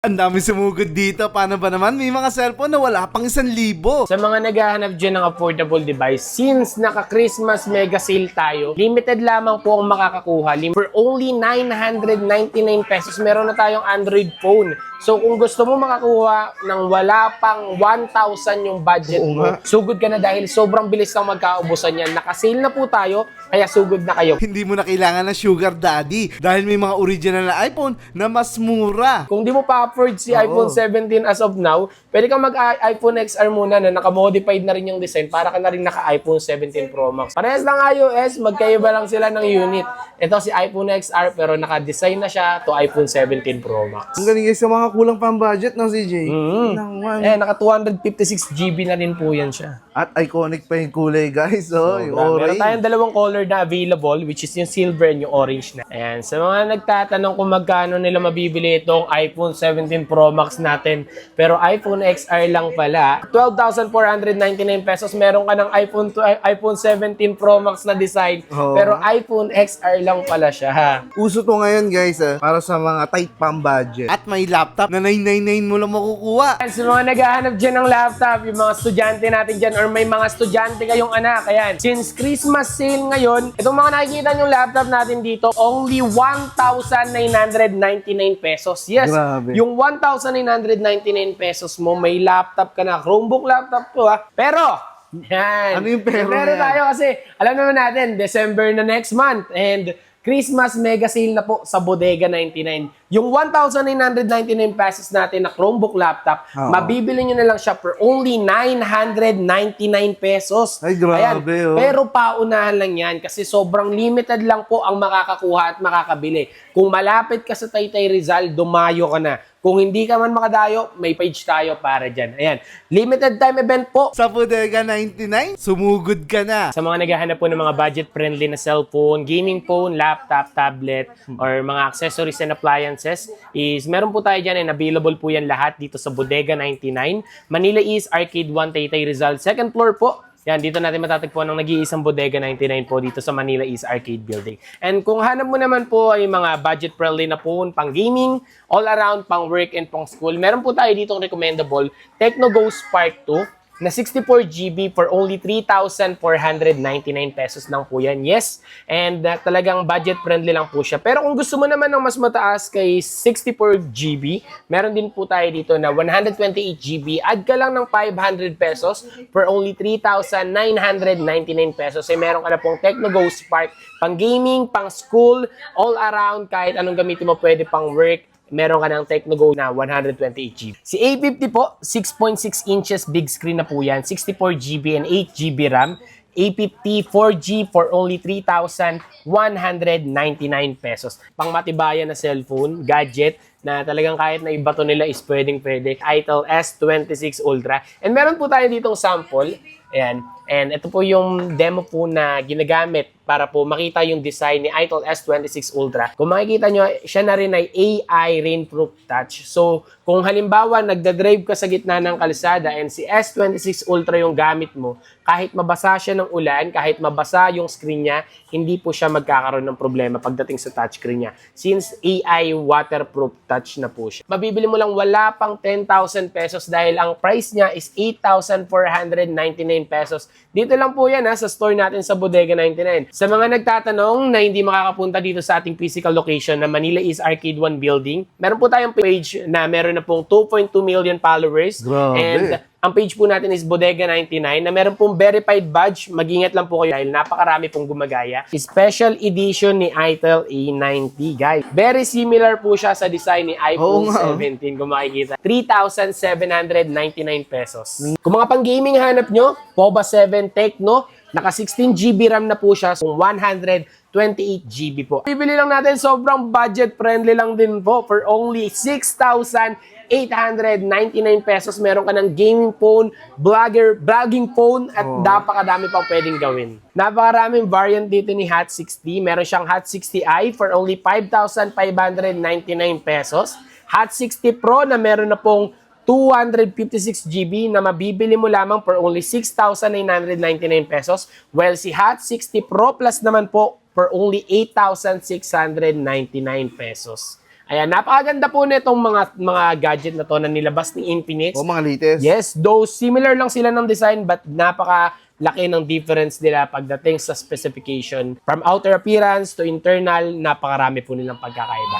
Ang dami sumugod dito. Paano ba naman? May mga cellphone na wala pang 1,000. Sa mga naghahanap dyan ng affordable device, since naka-Christmas mega sale tayo, limited lamang po ang makakakuha. For only 999 pesos, meron na tayong Android phone. So kung gusto mo makakuha ng wala pang 1,000 yung budget mo, sugod ka na dahil sobrang bilis kang magkaubusan yan. Naka-sale na po tayo, kaya sugod na kayo. Hindi mo na kailangan ng sugar daddy dahil may mga original na iPhone na mas mura. Kung di mo pa afford si iPhone 17 as of now, pwede kang mag-iPhone XR muna na naka-modified na rin yung design para ka na rin naka-iPhone 17 Pro Max. Parehas lang iOS, magkaiba lang sila ng unit. Ito si iPhone XR pero naka-design na siya to iPhone 17 Pro Max. Ang galing guys, sa mga kulang pang budget ng CJ. Naka 256 GB na rin po yan siya. At iconic pa yung kulay guys. Oh, yung Meron orange. tayong dalawang color na available, which is yung silver and yung orange na. Ayan, sa mga nagtatanong kung magkano nila mabibili itong iPhone 17 Pro Max natin, pero iPhone XR lang pala, 12,499 pesos, meron ka ng iPhone 17 Pro Max na design, pero iPhone XR lang pala siya. Uso to ngayon guys, para sa mga tight pang budget. At may laptop na 999 mo lang makukuha. Sa mga naghahanap dyan ng laptop, yung mga estudyante natin dyan, or may mga estudyante kayong anak, ayan, since Christmas sale ngayon, itong mga nakikita yung laptop natin dito, only 1,999 pesos. Yes, Grabe. yung 1,999 pesos mo, may laptop ka na. Chromebook laptop to ha. Pero, yan. Ano yung pero Pero na yan? tayo kasi, alam naman natin, December na next month. And Christmas mega sale na po sa Bodega 99. Yung 1,999 pesos natin na Chromebook laptop, mabibili nyo na lang siya for only 999 pesos. Ay, grabe, oh. Pero paunahan lang yan kasi sobrang limited lang po ang makakakuha at makakabili. Kung malapit ka sa Taytay Rizal, dumayo ka na. Kung hindi ka man makadayo, may page tayo para dyan. Ayan, limited time event po. Sa Bodega 99, sumugod ka na. Sa mga naghahanap po ng mga budget-friendly na cellphone, gaming phone, laptop, tablet, or mga accessories and appliances, is meron po tayo dyan and available po yan lahat dito sa Bodega 99. Manila East, Arcade 1, Taytay Rizal. Second floor po. Yan, dito natin matatagpuan ng nag-iisang Bodega 99 po dito sa Manila East Arcade Building. And kung hanap mo naman po ay mga budget-friendly na phone, pang gaming, all around, pang work and pang school, meron po tayo dito recommendable Tecno Go Spark 2 na 64 GB for only 3,499 pesos lang po yan. Yes, and talagang budget-friendly lang po siya. Pero kung gusto mo naman ng mas mataas kay 64 GB, meron din po tayo dito na 128 GB. Add ka lang ng 500 pesos for only 3,999 pesos. Eh, meron ka na pong Tecno Go Spark, pang gaming, pang school, all around, kahit anong gamitin mo, pwede pang work. Meron ka ng Tecno Go na 128 GB. Si A50 po, 6.6 inches big screen na po yan, 64 GB and 8 GB RAM. A50 4G for only 3,199 pesos. Pangmatibayan na cellphone, gadget, na talagang kahit na ibato nila is pwedeng-pwede. Itel S26 Ultra. And meron po tayo ditong sample. Ayan. And ito po yung demo po na ginagamit para po makita yung design ni Itel S26 Ultra. Kung makikita nyo, siya na rin ay AI rainproof touch. So, kung halimbawa nagdadrive ka sa gitna ng kalsada and si S26 Ultra yung gamit mo, kahit mabasa siya ng ulan, kahit mabasa yung screen niya, hindi po siya magkakaroon ng problema pagdating sa touchscreen niya. Since AI waterproof touch na po siya. Mabibili mo lang wala pang 10,000 pesos dahil ang price niya is 8,499 pesos. Dito lang po yan sa store natin sa Bodega 99. Sa mga nagtatanong na hindi makakapunta dito sa ating physical location na Manila East Arcade 1 building, meron po tayong page na meron na pong 2.2 million followers. Grabe. And ang page po natin is Bodega 99 na meron pong verified badge. Mag-ingat lang po kayo dahil napakarami pong gumagaya. Special edition ni Itel A90, guys. Very similar po siya sa design ni iPhone 17 kung makikita. 3,799 pesos. Kung mga pang-gaming hanap nyo, POBA 7 Tecno, naka 16 GB RAM na po siya, so 128 GB po. Bibili lang natin, sobrang budget friendly lang din po for only 6,899 pesos. Meron ka ng gaming phone, vlogging phone, at napakadami pang pwedeng gawin. Napakaraming variant dito ni Hot 60. Meron siyang Hot 60i for only 5,599 pesos. Hot 60 Pro na meron na pong 256 GB na mabibili mo lamang for only 6,999 pesos. While si Hot 60 Pro Plus naman po for only 8,699 pesos. Ayan, napakaganda po nitong mga gadget na to na nilabas ni Infinix. O mga latest. Yes, though similar lang sila ng design but napaka-laki ng difference nila pagdating sa specification. From outer appearance to internal, napakarami po nilang pagkakaiba.